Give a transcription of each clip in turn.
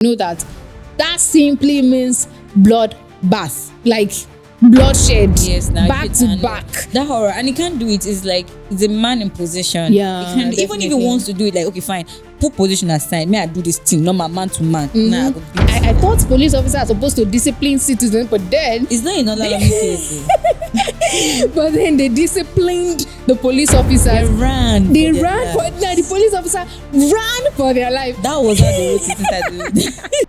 know that simply means blood bath, like bloodshed. Yes, now back to back. That horror, and he can't do it. It's like it's a man in position. Yeah, he can, even if he wants to do it, like okay, fine, put position aside. May I do this thing? Not my man to man. Nah, I thought police officers are supposed to discipline citizens, but then it's not another case. But then they disciplined the police officers. They ran the police officer ran for their life. That was how they wrote it inside the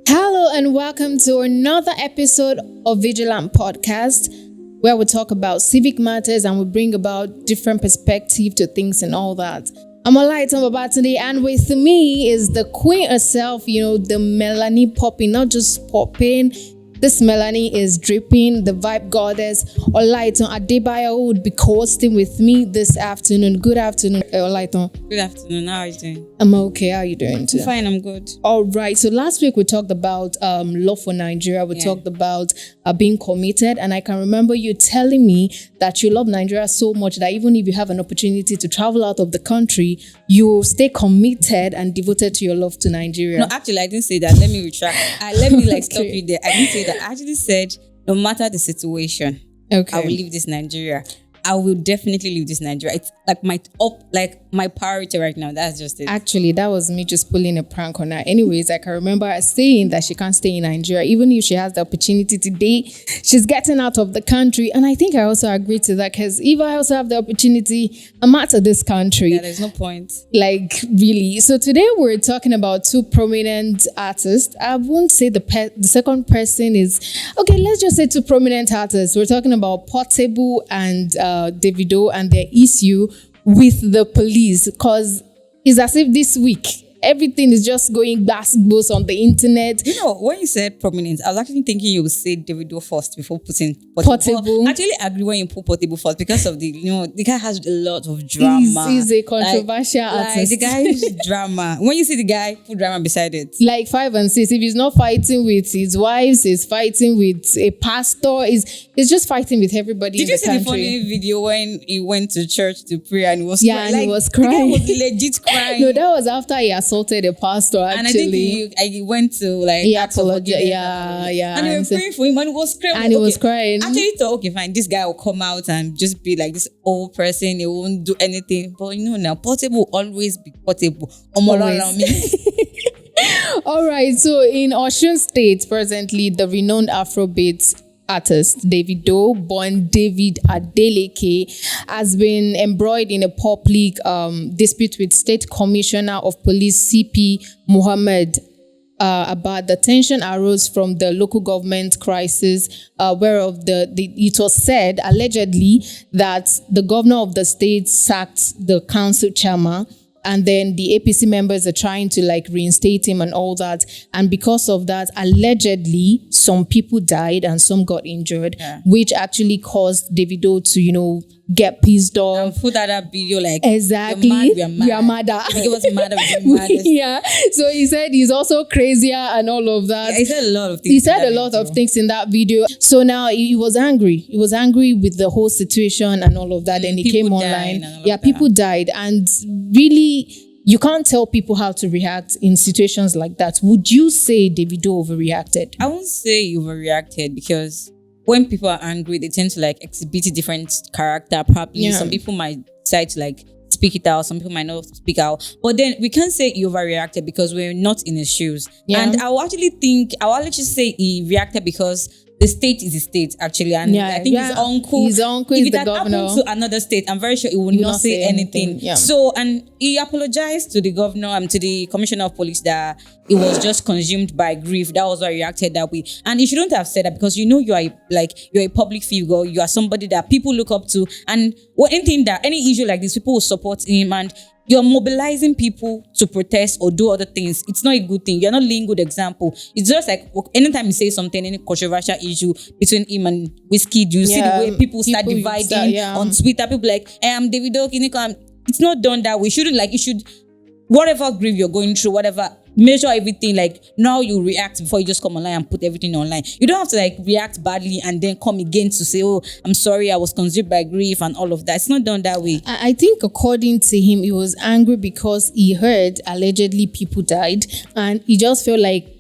Hello and welcome to another episode of Veegilant Podcast, where we talk about civic matters and we bring about different perspective to things and all that. I'm Olaitan Babatunde, and with me is the queen herself, the Melanie popping, not just popping. This Melanie is dripping, the vibe goddess. Olaitan Adebayo would be hosting with me this afternoon. Good afternoon, Olaitan. Good afternoon. How are you doing? I'm okay. How are you doing today? I'm fine. I'm good. All right. So last week we talked about love for Nigeria. We talked about being committed, and I can remember you telling me that you love Nigeria so much that even if you have an opportunity to travel out of the country, you will stay committed and devoted to your love to Nigeria. No, actually, I didn't say that. Let me retract. Let me stop you there. I didn't say that. I actually said, no matter the situation, I will leave this Nigeria. I will definitely leave this Nigeria. It's like my priority right now. That's just it. Actually, that was me just pulling a prank on her. Anyways, I can remember her saying that she can't stay in Nigeria. Even if she has the opportunity today, she's getting out of the country. And I think I also agree to that, because if I also have the opportunity, I'm out of this country. Yeah, there's no point. Like, really. So today we're talking about two prominent artists. I won't say the second person is... Okay, let's just say two prominent artists. We're talking about Portable and Davido and their issue with the police, because it's as if this week everything is just going goes on the internet. When you said prominent, I was actually thinking you would say Davido first before putting Portable. Well, actually agree when you put Portable first, because of the guy has a lot of drama. He's a controversial artist. The guy's drama. When you see the guy, put drama beside it. Like 5 and 6. If he's not fighting with his wives, he's fighting with a pastor. He's just fighting with everybody. Did in you the see country. the funny video when he went to church to pray and he was crying? And he was crying. The guy was legit crying. No, that was after he assaulted a pastor. Actually, and I think he went to he apologized. Yeah. And they were praying for him, and he was crying. And he was crying. Actually, thought, okay, fine, this guy will come out and just be like this old person. He won't do anything. But now Portable will always be Portable. Always. All right. So in Osun State, presently, the renowned Afrobeat artist Davido, born David Adeleke, has been embroiled in a public dispute with State Commissioner of Police CP Mohammed about the tension arose from the local government crisis, whereof it was said allegedly that the governor of the state sacked the council chairman. And then the APC members are trying to reinstate him and all that. And because of that, allegedly, some people died and some got injured, which actually caused Davido to, get pissed off. And put that video exactly. We are mad. He was mad. Yeah. So he said he's also crazier and all of that. Yeah, he said a lot of things. He said a lot of things in that video. So now he was angry. He was angry with the whole situation and all of that. And he came online. Yeah, people died. And really, you can't tell people how to react in situations like that. Would you say Davido overreacted? I won't say he overreacted, because when people are angry, they tend to exhibit a different character. Probably some people might decide to speak it out. Some people might not speak out. But then we can't say he overreacted, because we're not in his shoes. Yeah. And I will actually say he reacted because the state is the state, actually. And I think his uncle is if it the had governor. happened to another state, I'm very sure he would not say anything. Yeah. So, and he apologized to the governor and to the commissioner of police that it was just consumed by grief. That was why he reacted that way. And he shouldn't have said that, because you are you're a public figure. You are somebody that people look up to. And any issue like this, people will support him. And you're mobilizing people to protest or do other things. It's not a good thing. You're not laying good example. It's just anytime you say something, any controversial issue between him and Whiskey, you see the way people start dividing on Twitter. People I'm Davido, it's not done that way. You should, whatever grief you're going through, whatever, measure everything. Like, now you react before you just come online and put everything online. You don't have to like react badly and then come again to say, oh, I'm sorry, I was consumed by grief and all of that. It's not done that way. I think according to him, he was angry because he heard allegedly people died, and he just felt like,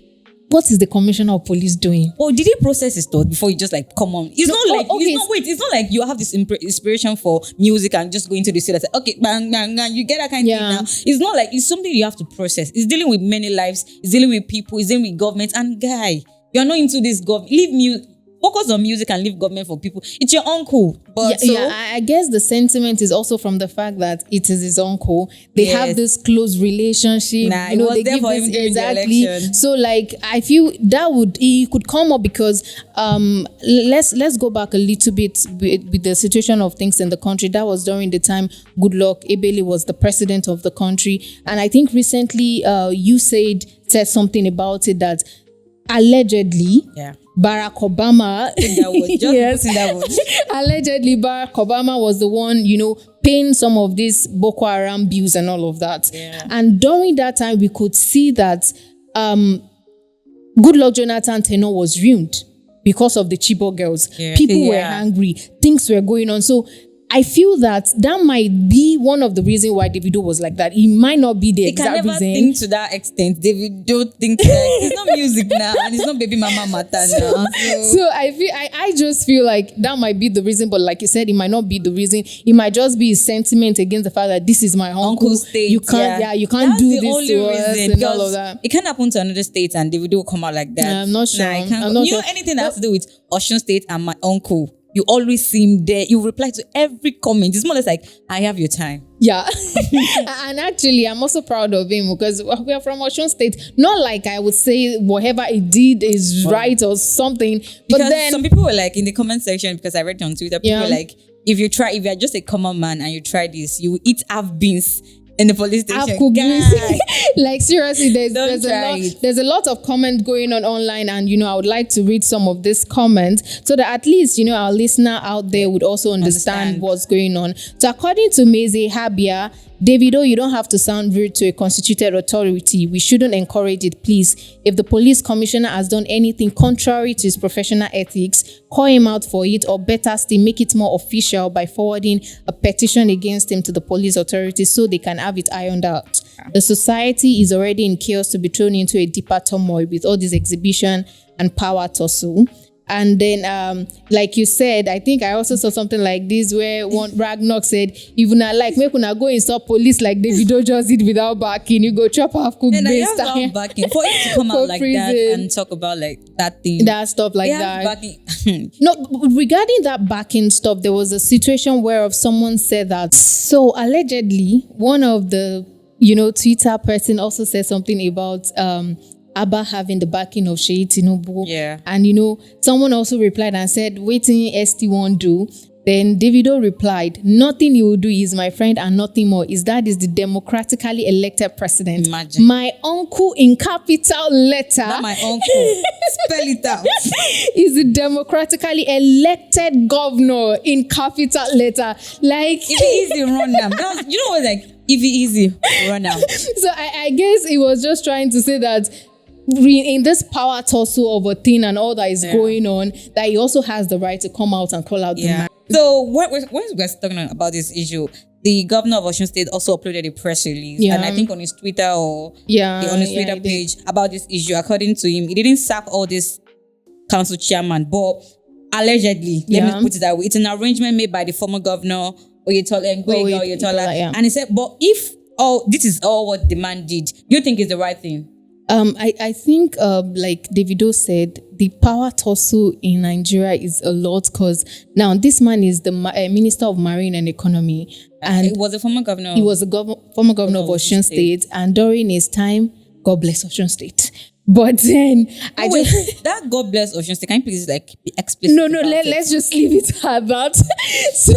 what is the commissioner of police doing? Oh, did he process his thought before he just like, come on? It's it's not like you have this inspiration for music and just going to the city and say, okay, bang, bang, bang, you get that kind of thing now. It's not like, it's something you have to process. It's dealing with many lives, it's dealing with people, it's dealing with government. And guy, you're not into this government. Leave music. Focus on music and leave government for people. It's your uncle. But I guess the sentiment is also from the fact that it is his uncle. They have this close relationship. It was they there give for this him during the exactly. election. So like, I feel that he could come up because let's go back a little bit with the situation of things in the country. That was during the time Goodluck Ebele was the president of the country, and I think recently you said something about it that allegedly Barack Obama, allegedly Barack Obama was the one, paying some of these Boko Haram bills and all of that. And during that time, we could see that Goodluck Jonathan tenure was ruined because of the Chibok girls. People were angry. Things were going on. So I feel that might be one of the reasons why Davido was like that. It might not be the exact reason. He can never think to that extent. Davido think like, it's not music now, and it's not baby mama matter now. So I just feel like that might be the reason, but like you said, it might not be the reason. It might just be his sentiment against the fact that this is my uncle's state. You can't, you can't do this to us and all of that. It can't happen to another state and Davido will come out like that. I'm not sure. I'm not sure. Anything that has to do with Osun State and my uncle, you always seem there. You reply to every comment. It's more or less like, I have your time. Yeah. And actually, I'm also proud of him because we are from Osun State. Not like I would say whatever he did is right or something. But then some people were like in the comment section, because I read it on Twitter, people were like, if you're just a common man and you try this, you will eat half beans in the police station. Like seriously, there's a lot of comment going on online, and I would like to read some of this comments so that at least our listener out there would also understand what's going on. So according to Meze Habia, Davido, you don't have to sound rude to a constituted authority. We shouldn't encourage it, please. If the police commissioner has done anything contrary to his professional ethics, call him out for it, or better still, make it more official by forwarding a petition against him to the police authorities so they can have it ironed out. The society is already in chaos to be thrown into a deeper turmoil with all this exhibition and power tussle. And then, like you said, I think I also saw something like this where one Ragnock said, even I like, make una go insult police like Davido just did without backing. You go chop half cooked base time. Backing. For him to come out like that and talk about like that thing. That stuff like that. No, regarding that backing stuff, there was a situation where someone said that. So allegedly, one of the, Twitter person also said something about, Abba having the backing of Sheyi Tinubu. Yeah. And, someone also replied and said, waiting ST won't do. Then Davido replied, nothing he will do is my friend and nothing more. Is the democratically elected president. Imagine. My uncle in capital letter. Not my uncle. Spell it out. Is the democratically elected governor in capital letter. Like, if it easy, run them. What, like, if it easy, run them. So I guess he was just trying to say that in this power tussle of a thing and all that is going on, that he also has the right to come out and call out the man. So when we're talking about this issue, the governor of Osun State also uploaded a press release, and I think on his Twitter on his Twitter page about this issue. According to him, he didn't sack all this council chairman, but allegedly, let me put it that way, it's an arrangement made by the former governor Oyetola, and he said, but if this is all what the man did, you think it's the right thing? I think, like Davido said, the power tussle in Nigeria is a lot because now this man is the Minister of Marine and Economy. And he was a former governor. He was a former governor of Osun State. And during his time, God bless Osun State. But then that God bless Osun State, can you please be explicit? No, let's just leave it at that. So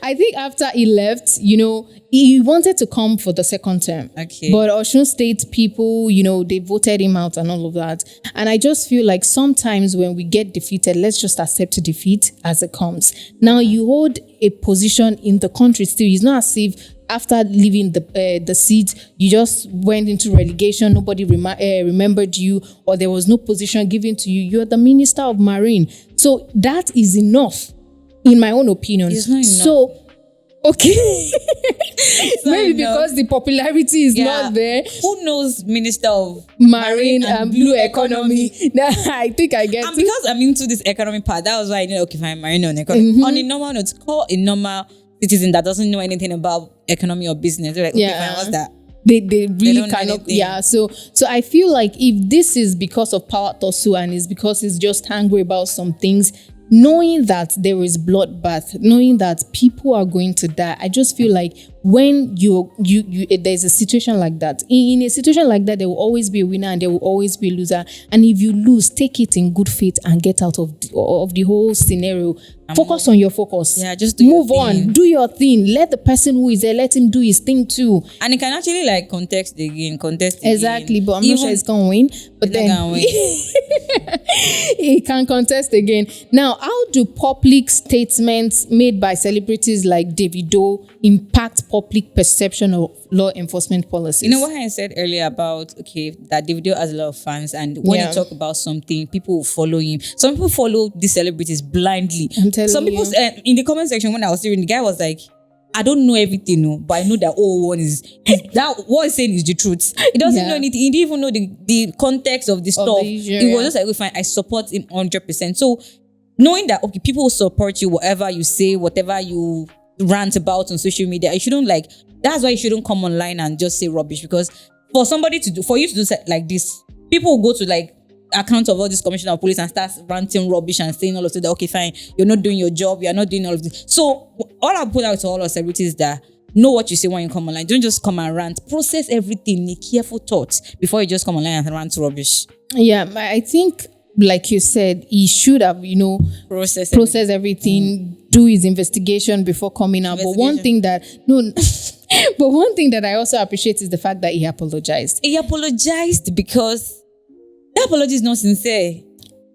I think after he left, he wanted to come for the second term. Okay. But Osun State people, they voted him out and all of that. And I just feel like sometimes when we get defeated, let's just accept defeat as it comes. Now you hold a position in the country still. It's not as if after leaving the seat, you just went into relegation. Nobody remembered you, or there was no position given to you. You're the Minister of Marine. So that is enough, in my own opinion. It's not enough. So, okay. Maybe because the popularity is not there. Who knows Minister of Marine and Blue Economy? Nah, I think I get it. And because I'm into this economy part, that was why I know, okay, fine, Marine on economy. On a normal note, call a normal citizen that doesn't know anything about economy or business. They're like, okay, fine, what's that? They really kind of, So I feel like if this is because of power tussle and it's because he's just angry about some things, knowing that there is bloodbath, knowing that people are going to die, I just feel like when you there's a situation like that, in a situation like that, there will always be a winner and there will always be a loser. And if you lose, take it in good faith and get out of the whole scenario. Focus on your focus. Yeah, just move on. Do your thing. Let the person who is there, let him do his thing too. And it can actually like contest again. Exactly, but I'm not sure it's gonna win. But then he can contest again. Now, how do public statements made by celebrities like Davido impact public perception of law enforcement policies? You know what I said earlier about that Davido has a lot of fans, and when you talk about something, people will follow him. Some people follow these celebrities blindly. Some people in the comment section when I was hearing, the guy was like, I don't know everything, no, but I know that one is that what he's saying is the truth. He doesn't know anything. He didn't even know the context of the stuff. It was just like, fine, I support him 100%. So knowing that people will support you, whatever you say, whatever you rant about on social media, you shouldn't that's why you shouldn't come online and just say rubbish, because for you to do like this, people will go to account of all this commissioner of police and start ranting rubbish and saying all of that. Okay, fine, you're not doing your job, you're not doing all of this. So all I put out to all our celebrities is that know what you say when you come online. Don't just come and rant. Process everything in careful thoughts before you just come online and rant rubbish. Yeah, I think, like you said, he should have, process everything, do his investigation before coming out. But one thing that I also appreciate is the fact that he apologized. He apologized because that apology is not sincere.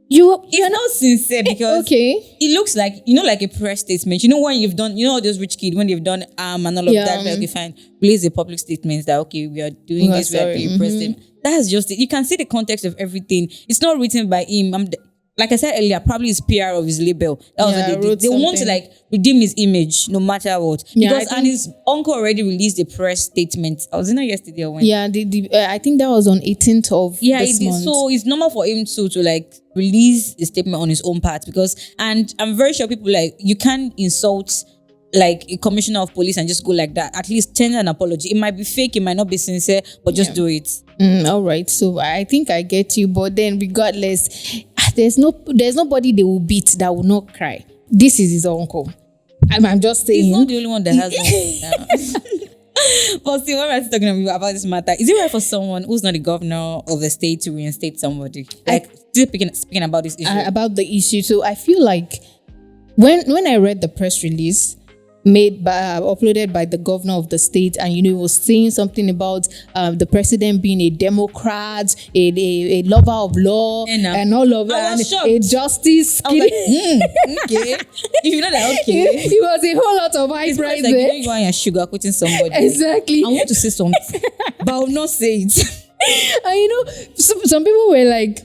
You're not sincere because it looks like, like a press statement. When you've done, all those rich kids, when they've done and all of that, okay, fine, release a public statement that, okay, we are doing this, we are doing press statement. That's just it. You can see the context of everything. It's not written by him. Like I said earlier, probably his PR of his label. That was what they want to redeem his image no matter what. Because and his uncle already released a press statement. I was in there yesterday or when. Yeah, I think that was on 18th of this month. So it's normal for him to release a statement on his own part, and I'm very sure people you can't insult a commissioner of police and just go like that. At least tender an apology. It might be fake, it might not be sincere, but just do it. All right. So I think I get you, but then regardless, there's nobody they will beat that will not cry. This is his uncle. I'm just saying. He's not the only one that has one. But see, when we're talking about this matter, is it right for someone who's not the governor of the state to reinstate somebody? Still speaking about this issue. About the issue. So I feel like when I read the press release uploaded by the governor of the state, and he was saying something about the president being a Democrat, a lover of law, and all of that, a justice. I was like, okay. If you know that, okay. It was a whole lot of high price there. You want your sugar quoting somebody. Exactly. I want to say something, but I will not say it. And some people were like,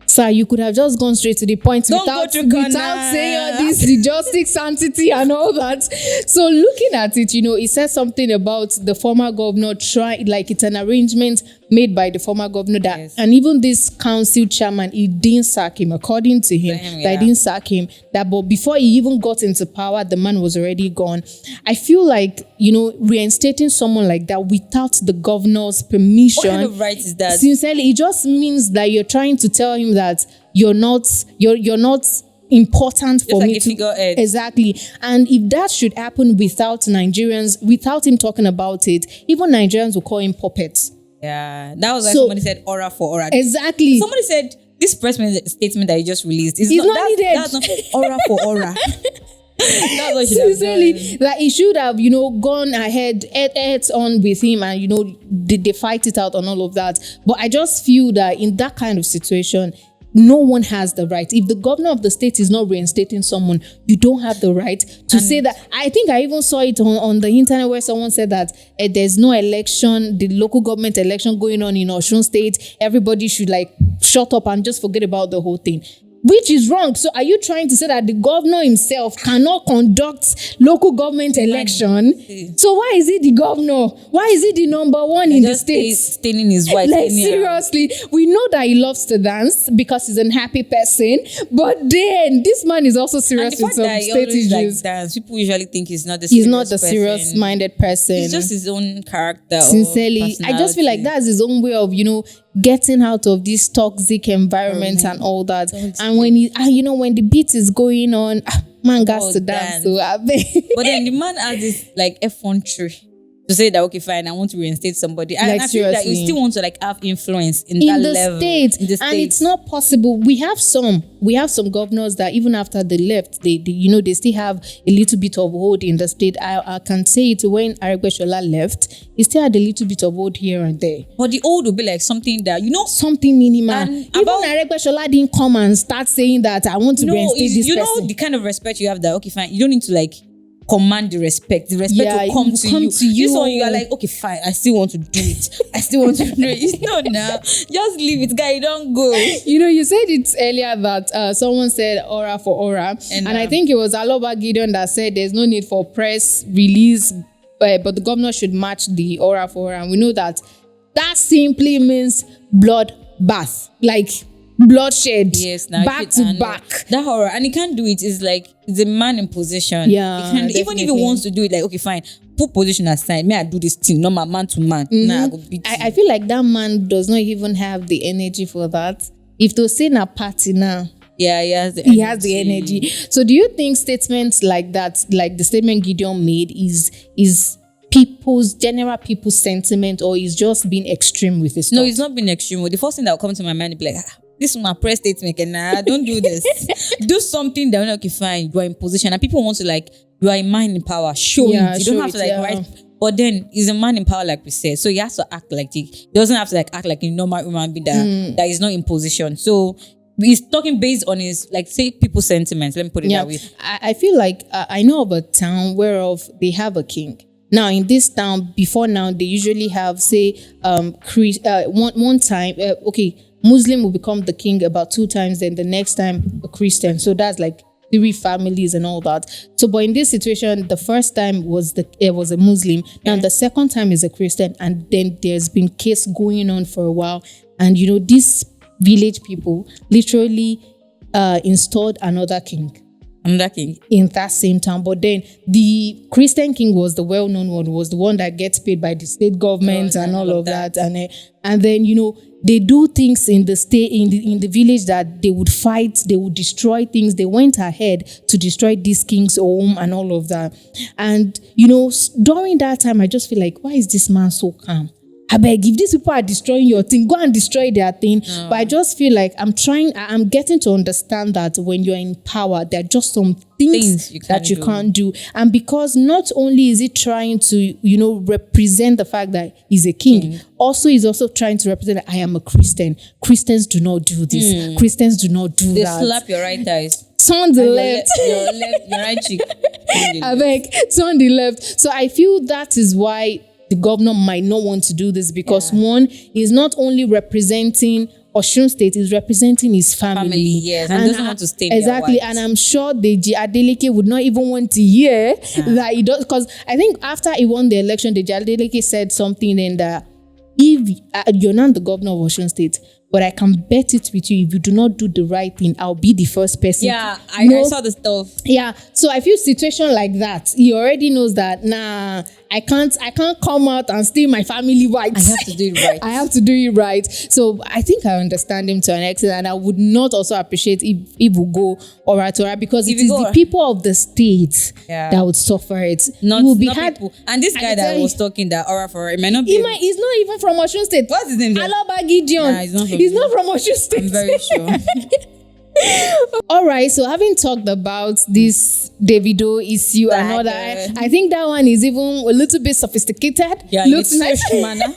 sir, you could have just gone straight to the point without saying all this, the justice, sanctity, and all that. So looking at it, it says something about the former governor it's an arrangement made by the former governor that, and even this council chairman, he didn't sack him, according to him, he didn't sack him. But before he even got into power, the man was already gone. I feel like, reinstating someone like that without the governor's permission. What kind of right is that? Sincerely, it just means that you're trying to tell him that you're not important for me to exactly. And if that should happen without him talking about it, even Nigerians will call him puppets. Yeah, that was why somebody said aura for aura. Exactly. Somebody said this press statement that you just released is not needed. That's not aura for aura. That's what Sincerely, he should have, gone ahead, heads on with him, and they fight it out on all of that. But I just feel that in that kind of situation, no one has the right. If the governor of the state is not reinstating someone, you don't have the right to say that. I think I even saw it on the internet where someone said that there's no election, the local government election going on in Osun State. Everybody should shut up and just forget about the whole thing. Which is wrong. So are you trying to say that the governor himself cannot conduct local government election? So why is he the governor? Why is he the number one in the state? Staining his wife. Seriously, we know that he loves to dance because he's a happy person. But then this man is also serious with some state issues. Dance. People usually think he's not the serious-minded person. It's just his own character. Sincerely, I just feel like that's his own way of, getting out of this toxic environment and all that. And when when the beat is going on, man got to dance. So but then the man has this effrontery to say that, okay, fine, I want to reinstate somebody. And I feel that you still want to have influence in that level. In the state. And it's not possible. We have some governors that even after they left, they still have a little bit of hold in the state. I can say it when Aregbesola left, he still had a little bit of hold here and there. But the hold would be like something that, something minimal. And even Aregbesola didn't come and start saying that I want to reinstate this person. You know the kind of respect you have that, okay, fine, you don't need to command the respect. The respect will come to you. This one, you are like, okay, fine, I still want to do it. I still want to do it. It's not now. Just leave it, guy. Don't go. You said it earlier that someone said aura for aura. And I think it was Aloba Gideon that said there's no need for press release, but the governor should match the aura for aura. And we know that simply means blood bath. Bloodshed, yes, back to back. That horror, and he can't do it. It's a man in position. Yeah, even if he wants to do it, okay, fine, put position aside. May I do this thing? Normal man to man. Nah, I go beat you. I feel like that man does not even have the energy for that. If to say na party now, yeah, he has the energy. So, do you think statements like that, like the statement Gideon made, is general people's sentiment, or is just being extreme with his stuff? No, it's not being extreme. The first thing that will come to my mind is be like, this is my press statement, and don't do this. Do something that, okay, fine, you are in position, and people want to you are a man in power. Show it. You don't have to right. But then he's a man in power, like we said, so he has to act like he doesn't have to act like a normal human being that is not in position. So he's talking based on his say people's sentiments. Let me put it that way. I feel like I know of a town whereof they have a king. Now, in this town, before now, they usually have, one time, Muslim will become the king about 2 times, then the next time a Christian. So that's 3 families and all that. So, but in this situation, the first time was a Muslim. Now, the second time is a Christian. And then there's been case going on for a while. And, these village people literally installed another king. In that same town. But then the Christian king was the well-known one, was the one that gets paid by the state government and all of that. And then, they do things in the state, in the village, that they would fight, they would destroy things. They went ahead to destroy this king's home and all of that. And, during that time, I just feel like, why is this man so calm? I beg, if these people are destroying your thing, go and destroy their thing. But I just feel like I'm getting to understand that when you're in power, there are just some things you can't do. And because not only is he trying to, represent the fact that he's a king, also he's also trying to represent that I am a Christian. Christians do not do this. Christians do not do that. They slap your right thighs. Turn the left. Your right cheek. I beg, turn the left. So I feel that is why the governor might not want to do this, because one is not only representing Osun State, is representing his family. Yes, and doesn't want to stay exactly. And I'm sure Deji Adeleke would not even want to hear that he does, because I think after he won the election, Deji Adeleke said something in that if you're not the governor of Osun State, but I can bet it with you, if you do not do the right thing, I'll be the first person. Yeah, I saw the stuff. Yeah, so I feel situation like that, he already knows that, I can't come out and steal my family rights. I have to do it right. I have to do it right. So I think I understand him to an extent, and I would not also appreciate if we go oratora, because it is the people of the state that would suffer it. Not people. And this guy that was talking that aura for it might not be. He's not even from Osun State. What's his name? Aloba Gideon. He's not from Osun State. I'm very sure. All right, so having talked about this Davido issue and all that, I think that one is even a little bit sophisticated. Yeah, looks nice. manner.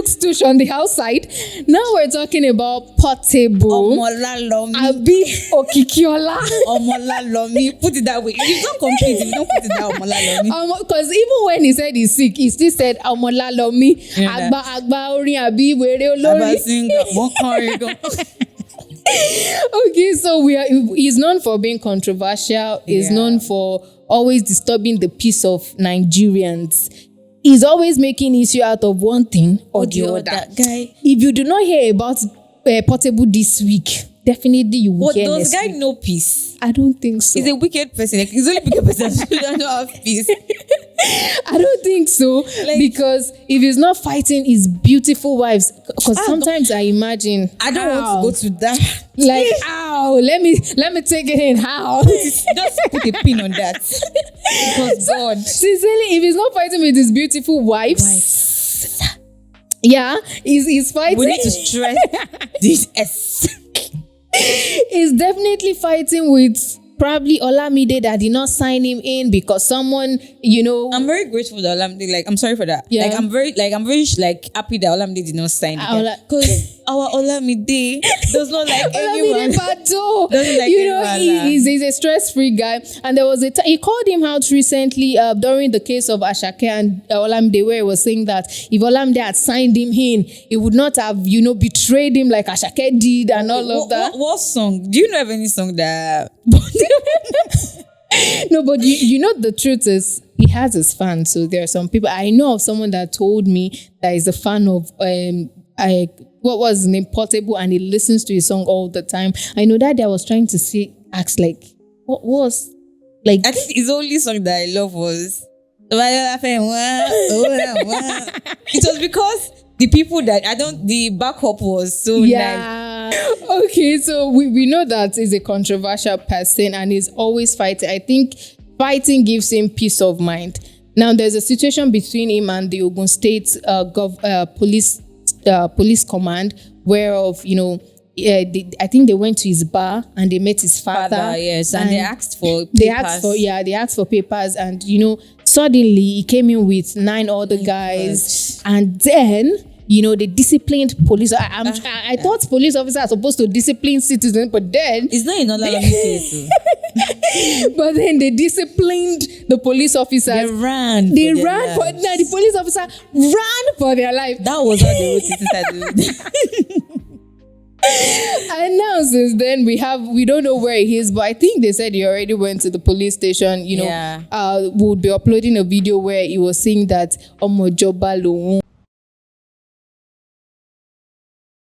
looks tush on the outside. Now we're talking about Portable. Omolalomi. Abi Okikiola. Omolalomi. Put it that way. If you don't complete, if you don't put it that Omolalomi. Because even when he said he's sick, he still said Omolalomi. Agba orin abi were olori. Okay, so he's known for being controversial. He's known for always disturbing the peace of Nigerians. He's always making issue out of one thing or the other. Guy. If you do not hear about Portable this week, definitely you will hear. But does guy know peace? I don't think so. He's a wicked person. Like, he's only a wicked person who doesn't have peace. I don't think so, because if he's not fighting his beautiful wives, because sometimes I imagine I don't want to go to that. Like, ow, let me take it in. How? Just put a pin on that. Because God, sincerely, if he's not fighting with his beautiful wives, yeah, he's fighting. We need to stress this S. He's definitely fighting with probably Olamide that did not sign him in because someone, I'm very grateful that Olamide, like, I'm sorry for that. Yeah. I'm very happy that Olamide did not sign it. Because our Olamide does not like anyone. Doesn't like anyone. He's a stress-free guy. And there was he called him out recently during the case of Ashake and Olamide, where he was saying that if Olamide had signed him in, he would not have, betrayed him like Ashake did and all of that. What song? Do you know of any song that... No, but the truth is he has his fans. So there are some people. I know of someone that told me that he's a fan of what was his name, Portable, and he listens to his song all the time. I know that I was trying to ask like what was like. I think his only song that I love was it was because the people that the backup was so nice. Okay, so we know that he's a controversial person and he's always fighting. I think fighting gives him peace of mind. Now there's a situation between him and the Ogun State police command, whereof I think they went to his bar and they met his father. Yes, and they asked for papers. They asked for papers, and suddenly he came in with 9 other guys, and then they disciplined police. I thought police officers are supposed to discipline citizens, but then it's not another case. But then they disciplined the police officers. They ran. The police officer ran for their life. That was how they wrote it inside. And now since then we don't know where he is, but I think they said he already went to the police station. We'll be uploading a video where he was saying that Omojoba.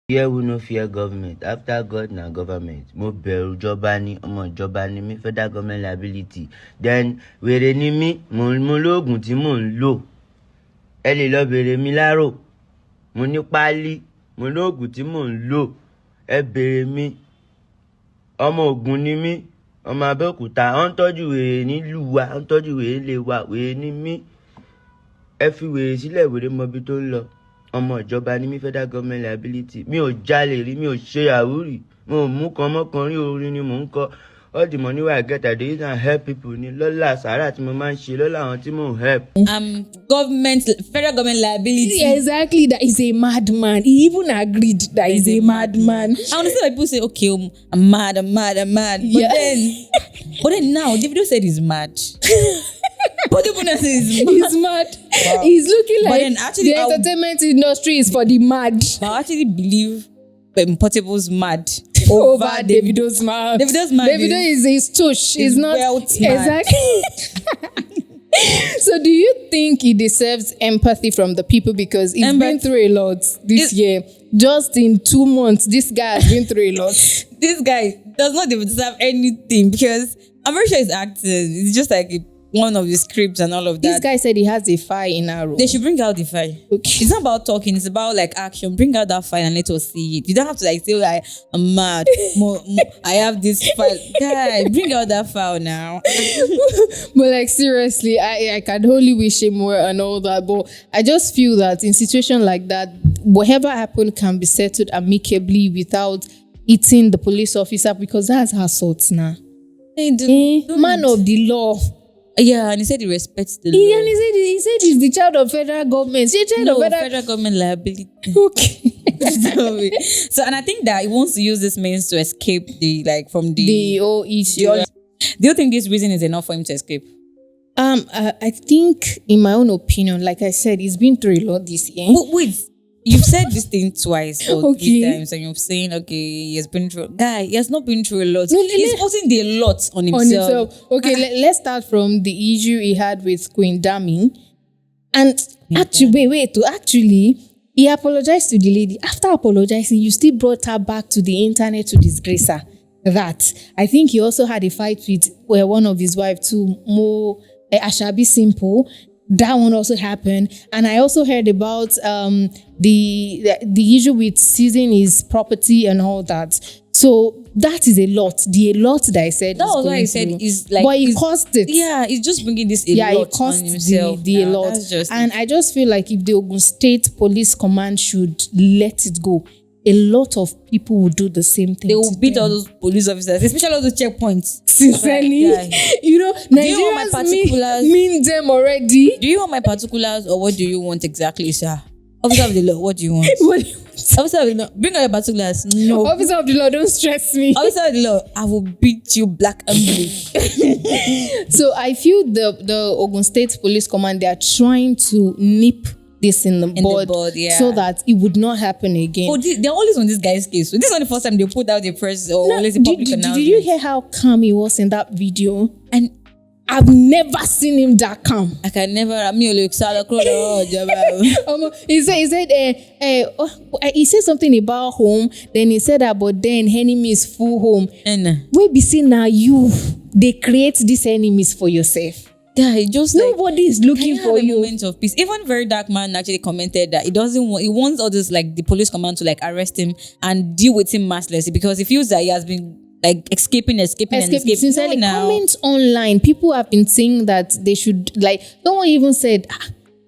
Fear will no fear government. After God, na government. Mo bẹ̀rù ìjọba ni, ọmọ ìjọba ni mi, federal government liability. Then wèrè ni mi, mo lóògùn tí mò ń lò. Ẹ lè lọ bèrè mi láró. Mo ní páálí, mo lóògùn tí mò ń lò. Ẹ bèrè mi. Ọmọ Ògùn ni mi, ọmọ Abẹ́òkúta. Ó ń tọ́jú wèrè nílùú wa, ó ń tọ́jú wèrè lé wa, wèrè ni mi. Ẹ fi wèrè sílẹ̀, wèrè mọ ibi tó ń lọ. Ọmọ ìjọba ni mi, federal government liability. Mi ò jalè rí, mi ò ṣe àwúrì. Mo mú kan mọ́kan rí, orin ni mò ń kọ. All the money I get, I dey use and help people ni. Lọ́lá sàárà tí mo máa ń ṣe, lọ́lá àwọn tí mò ń help. Federal government liability. Yeah, exactly. That is a madman. He even agreed that he's a madman. I understand people say, okay, I'm mad. But then now, Davido said he's mad. But the bonus is he's mad. Wow. He's looking like actually, the entertainment industry is for the mad. But I actually believe Portable's mad over Davido's mad. Davido is his tush. He's not exactly. So do you think he deserves empathy from the people, because he's been through a lot this year? Just in 2 months, this guy has been through a lot. This guy does not even deserve anything, because I'm very sure he's acting. It's just like one of the scripts and all of that. This guy said he has a fire in our room. They should bring out the fire. Okay. It's not about talking, it's about like action. Bring out that fire and let us see it. You don't have to like say, I'm mad. I have this file. Guy, bring out that file now. But like seriously, I can only wish him well and all that. But I just feel that in situation like that, whatever happened can be settled amicably without hitting the police officer, because that's assault now. They do. Man of the law. Yeah, and he said he respects the law. And he said he's the child of federal government. He's child of federal government liability. Okay. So, and I think that he wants to use this means to escape the whole issue. Do you think this reason is enough for him to escape? I think, in my own opinion, like I said, he's been through a lot this year. But wait, you've said this thing twice or 3 times, and you're saying, okay, he has been through. Guy, he has not been through a lot. No, he's putting a lot on himself. Okay, let's start from the issue he had with Queen Dami. And actually, he apologized to the lady. After apologizing, you still brought her back to the internet to disgrace her. That I think he also had a fight with one of his wives too, Mo Ashabi Simple. That one also happened, and I also heard about the issue with seizing his property and all that. So that is a lot. The lot that I said. That was what I said is like, but he caused it. Yeah, he's just bringing this a lot it cost on himself. The lot, and I just feel like if the Ogun State Police Command should let it go, a lot of people will do the same thing. They will beat all those police officers, especially all those checkpoints. Sincerely, Nigerians mean them already. Do you want my particulars, or what do you want exactly, sir? Officer of the law, what do you want? Officer of the law, bring out your particulars. No. Officer of the law, don't stress me. Officer of the law, I will beat you black and blue. So I feel the Ogun State Police Command, they are trying to nip this in the bud, so that it would not happen again. Oh, they're always on this guy's case. So this is not the first time they put out a press or always a public announcement. Did you hear how calm he was in that video? And I've never seen him that calm. I can never. He said something about home. Then he said that, but then enemies full home. We be seeing now they create these enemies for yourself. Yeah, just nobody is looking for you. Moment of peace. Even Very Dark Man actually commented that he wants all this like the police command to like arrest him and deal with him mercilessly, because he feels that he has been like escaping. Sincerely, comments online, people have been saying that they should someone even said,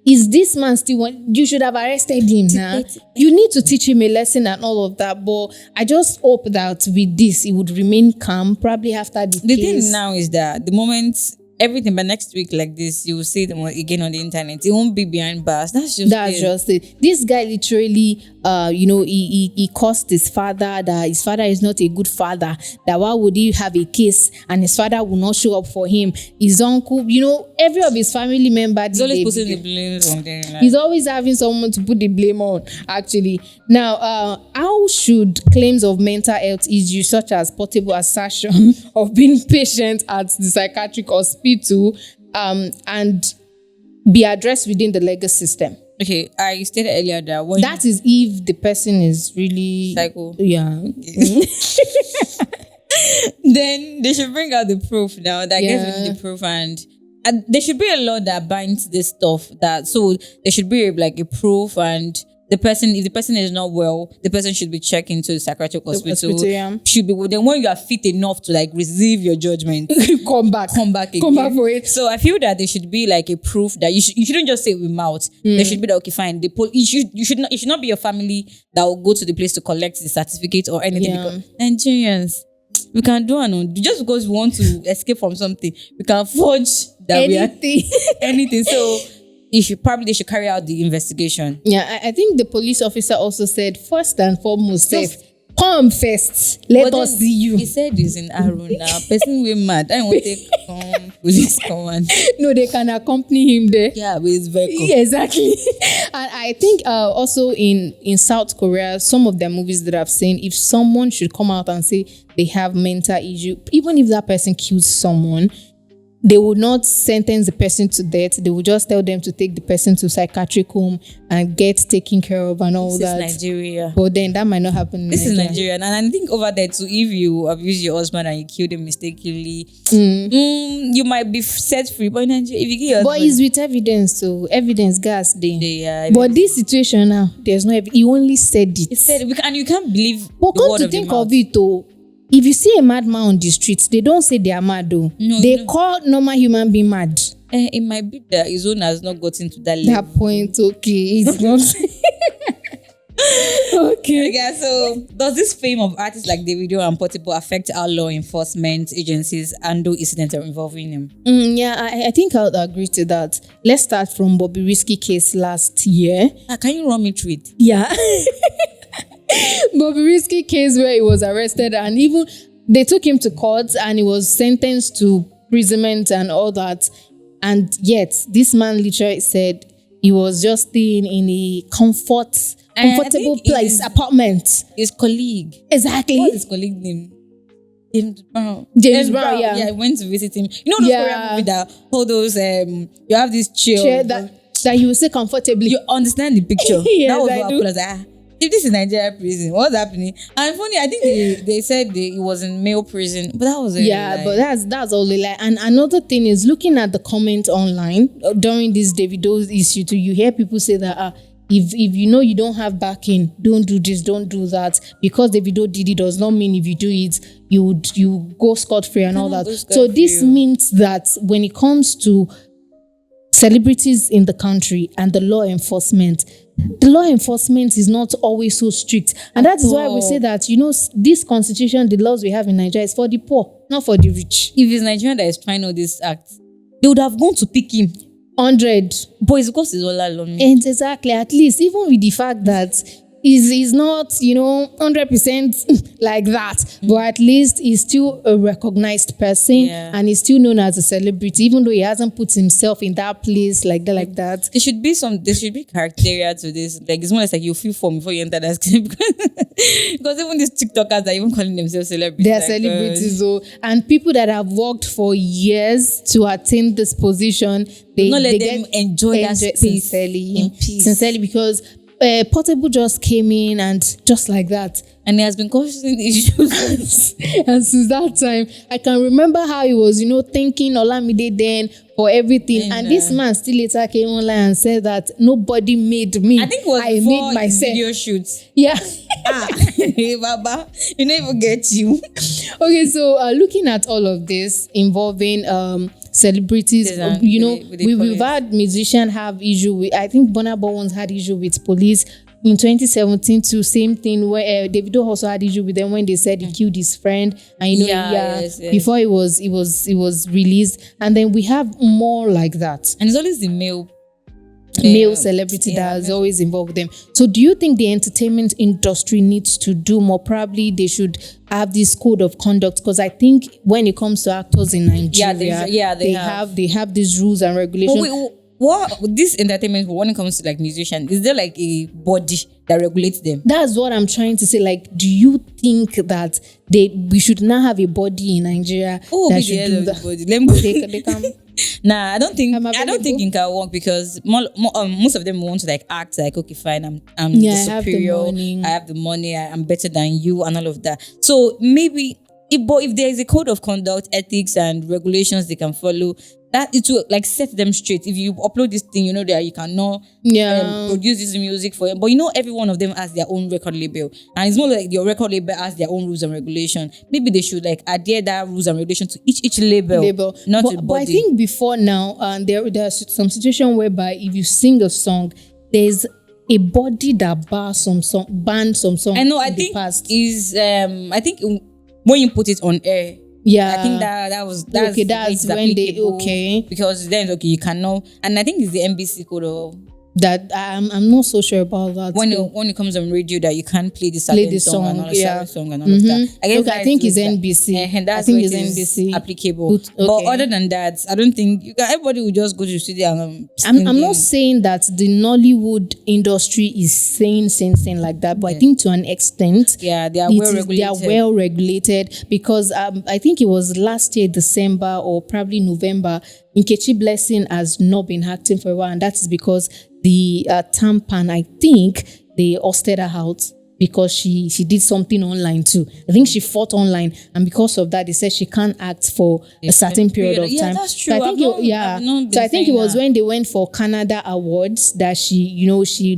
is this man still you should have arrested him now. You need to teach him a lesson and all of that. But I just hope that with this he would remain calm, probably after the case. Thing now is that the moment everything, but next week like this, you will see them again on the internet. It won't be behind bars. That's just it. This guy literally, he cursed his father, that his father is not a good father. That why would he have a case and his father will not show up for him? His uncle, every of his family members. He's always putting the blame on them. He's always having someone to put the blame on. Actually, now, how should claims of mental health issues such as portable assertion of being patient at the psychiatric hospital and be addressed within the legal system? Okay, I stated earlier that that is if the person is really psycho. Yeah. Then they should bring out the proof now that gets rid of the proof, and there should be a law that binds this stuff. So there should be like a proof, and if the person is not well, the person should be checked into the psychiatric hospital. Should be then when you are fit enough to like receive your judgment, come back again. For it. So I feel that there should be like a proof that you shouldn't just say it with mouth. There should be that, okay, fine. You should not be your family that will go to the place to collect the certificate or anything. Because Nigerians, we can do just because we want to escape from something, we can forge that anything. So they should carry out the investigation. Yeah, I think the police officer also said, first and foremost, come first. Let us see you. He said this in Arun now. Person we mad. I don't want to come police command. No, they can accompany him there. Yeah, with his vehicle. Yeah, exactly. And I think also in South Korea, some of their movies that I've seen, if someone should come out and say they have mental issue, even if that person kills someone, they would not sentence the person to death. They would just tell them to take the person to psychiatric home and get taken care of and all that. This is Nigeria. But then that might not happen in This Nigeria. is Nigeria. And I think over there too, if you abuse your husband and you killed him mistakenly, you might be set free. But in Nigeria, if you kill your husband... But it's with evidence, so evidence gas day. But this situation now, there's no evidence. He only said it. He said it. And you can't believe but come to think of it though, if you see a madman on the streets, they don't say they are mad though. No, they call normal human being mad. It might be that his own has not gotten to that level. That point, okay. It's not. Okay. Yeah, so does this fame of artists like Davido and Portable affect how law enforcement agencies handle incidents involving him? Yeah, I think I would agree to that. Let's start from Bobby Risky case last year. Can you run me through it? Yeah. Bobby Risky case where he was arrested and even they took him to court and he was sentenced to imprisonment and all that. And yet, this man literally said he was just staying in a comfortable place, apartment. His colleague. Exactly. What's his colleague name? James Brown. James Brown, yeah. Yeah, I went to visit him. You know those Korean movie that all those you have this chair that you will sit comfortably. You understand the picture. Yes, that was I what do. I was like, if this is Nigeria prison, what's happening? And funny, I think they said he was in male prison, but that was but that's only like. And another thing is looking at the comment online during this Davido's issue too. You hear people say that if you know you don't have backing, don't do this, don't do that. Because Davido did it does not mean if you do it, you go scot-free and all that. So this means that when it comes to celebrities in the country and the law enforcement is not always so strict. And that is why we say that, this constitution, the laws we have in Nigeria is for the poor, not for the rich. If it's Nigeria that is trying all this act, they would have gone to pick him. 100. But it's because he's all alone. And exactly, at least, even with the fact that he's not, 100% like that, but at least he's still a recognized person and he's still known as a celebrity, even though he hasn't put himself in that place like that. There should be criteria to this. Like, it's more or less like you feel form before you enter that scheme. Because even these TikTokers are even calling themselves celebrities. They are celebrities, though. And people that have worked for years to attain this position, they them enjoy that space in peace. Sincerely, because Portable just came in and just like that. And he has been causing issues. And since that time, I can remember how he was, thanking Olamide then for everything. And this man still later came online and said that nobody made me. I think it was I made myself. Video shoots. Yeah. Hey, Baba, you never get you. Okay, so looking at all of this involving celebrities, we've had musicians have issue with. I think Burna Boy once had issue with police in 2017 too. Same thing where Davido also had issue with them when they said he killed his friend, and before it was released, and then we have more like that. And it's always the male celebrity that is always involved with them. So do you think the entertainment industry needs to do more? Probably they should have this code of conduct, because I think when it comes to actors in Nigeria, they have these rules and regulations. What this entertainment, when it comes to like musicians, is there like a body that regulates them? That's what I'm trying to say. Like, do you think that we should now have a body in Nigeria that should do that? They can. Nah, I don't think it can work, because most of them want to like act like, okay, fine, I'm the superior, I have the money, I'm better than you, and all of that. So maybe if there is a code of conduct, ethics, and regulations they can follow, that it will like set them straight. If you upload this thing, that you cannot produce this music for them. But every one of them has their own record label, and it's more like your record label has their own rules and regulations. Maybe they should like adhere that rules and regulations to each label. Not to the body. But I think before now, there's some situation whereby if you sing a song, there's a body that bans some song. I know. I think I think when you put it on air. Yeah, I think that's when they because then you cannot, and I think it's the NBC code of that. I'm not so sure about that. When it comes on radio, that you can't play the song and all the song and all of that. I think it's NBC. And that's why it's NBC applicable. But other than that, I don't think everybody will just go to the studio and I'm not saying that the Nollywood industry is saying like that, but I think to an extent, they are well regulated. They are well regulated, because I think it was last year December or probably November, Nkechi Blessing has not been acting for a while, and that is because the Tampan, I think they ousted her out because she did something online too. I think she fought online, and because of that, they said she can't act for a certain period of time. Yeah, that's true. So I think it was when they went for Canada Awards that she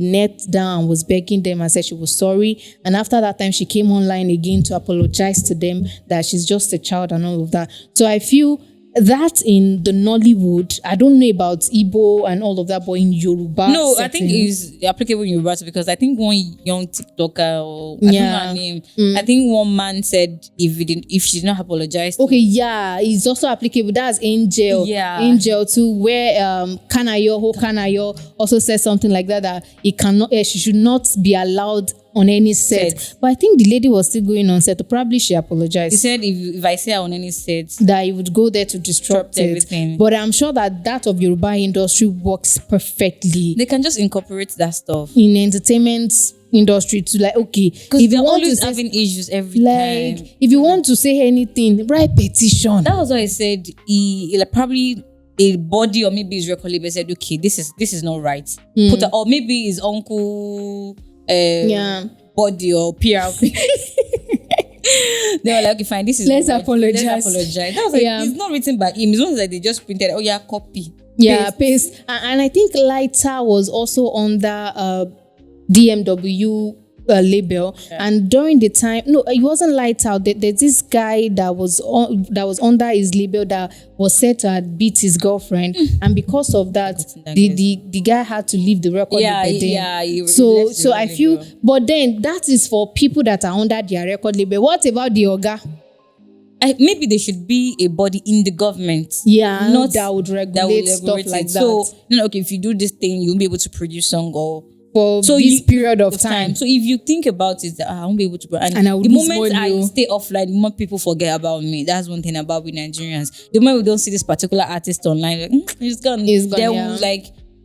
knelt down and was begging them and said she was sorry. And after that time, she came online again to apologize to them that she's just a child and all of that. So I feel that in the Nollywood, I don't know about Igbo and all of that, but in Yoruba. No, setting, I think it's applicable in Yoruba because I think one young TikToker, or I don't know her name, I think one man said if she did not apologize. Okay, yeah, it's also applicable. That's Angel. Yeah. Angel too, where Kanayo also said something like that it cannot, she should not be allowed on any set. But I think the lady was still going on set. Probably she apologized. He said if I say her on any set, that he would go there to disrupt everything. But I'm sure that of Yoruba industry works perfectly. They can just incorporate that stuff in entertainment industry to like, okay, because they're always having issues every time. If you want to say anything, write petition. That was what I said. He like, probably a body or maybe his record label said, okay, this is not right. Or maybe his uncle body or PRP. They were like, okay, fine, this is let's right. apologize. That was like, it's not written by him. It's not like they just printed, copy. Paste. And I think Lighter was also on the DMW label, and during the time, no, it wasn't Lighter. There's this guy that was under his label that was said to have beat his girlfriend, and because of that, the guy had to leave the record label. So I feel, but then that is for people that are under their record label. What about the Oga? Maybe there should be a body in the government. Not that would regulate stuff like that. So, okay, if you do this thing, you'll be able to produce song or for this period of time. So if you think about it, I won't be able to. And I would the moment I stay offline, the more people forget about me. That's one thing about we Nigerians. The moment we don't see this particular artist online, like, he's gone.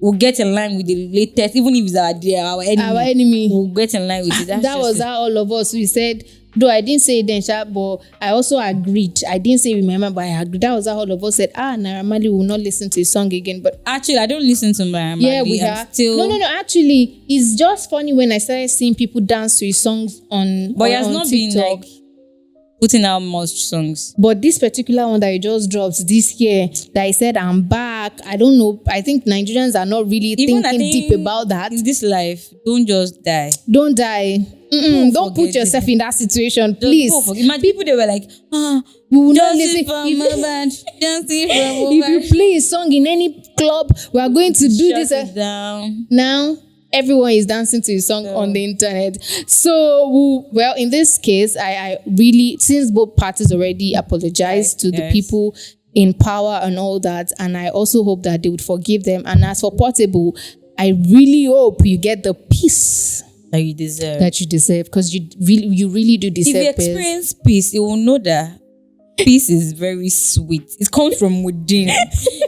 We'll get in line with the latest, even if it's our enemy. We'll get in line with it. That was how all of us, we said, though I didn't say it then, but I also agreed. I didn't say remember, but I agreed. That was how all of us said, Naira Marley will not listen to his song again. But actually, I don't listen to Naira Marley. Yeah, we have. No. Actually, it's just funny when I started seeing people dance to his songs on But he has not TikTok. been like putting out most songs. But this particular one that he just dropped this year, that he said, I'm back. I don't know. I think Nigerians are not really thinking deep about that. In this life, don't just die. Don't die. Don't put yourself in that situation, please. Imagine people, they were like, we will not listen. If you play a song in any club, we are going to do this. Down. Now, everyone is dancing to his song on the internet. So, well, in this case, I really, since both parties already apologized to the people in power and all that, and I also hope that they would forgive them. And as for Portable, I really hope you get the peace that you deserve. Because you really do deserve peace. If you experience peace, you will know that peace is very sweet. It comes from within.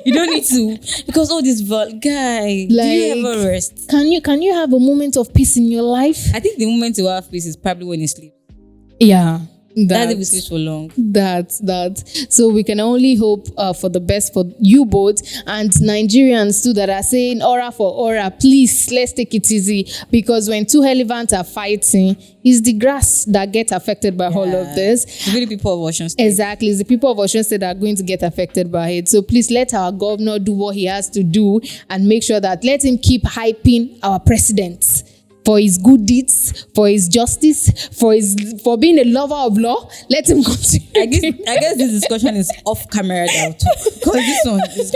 You don't need to, because all this guy, do you ever rest? Can you have a moment of peace in your life? I think the moment to have peace is probably when you sleep. Yeah. That's if you sleep for long. That. So we can only hope for the best for you both and Nigerians too that are saying aura for aura. Please, let's take it easy, because when two elephants are fighting, it's the grass that gets affected by all of this. It's really people of Osun State. Exactly. It's the people of Osun State that are going to get affected by it. So please let our governor do what he has to do and make sure that let him keep hyping our president for his good deeds, for his justice, for being a lover of law. Let him continue. I guess this discussion is off camera now too, because this one is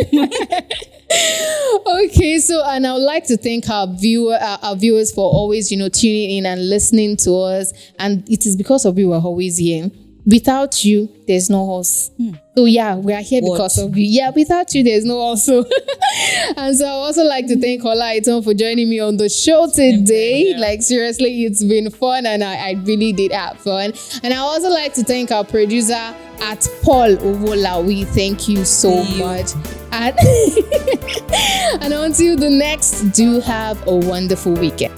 okay. So, and I would like to thank our viewers for always, tuning in and listening to us. And it is because of you we're always here. Without you, there's no us. So yeah, we are here because of you. Yeah, without you, there's no us. And so I also like to thank Ola Iton for joining me on the show today. Yeah. Like seriously, it's been fun, and I really did have fun. And I also like to thank our producer at Paul Owola. We thank you so much. And until the next, do have a wonderful weekend.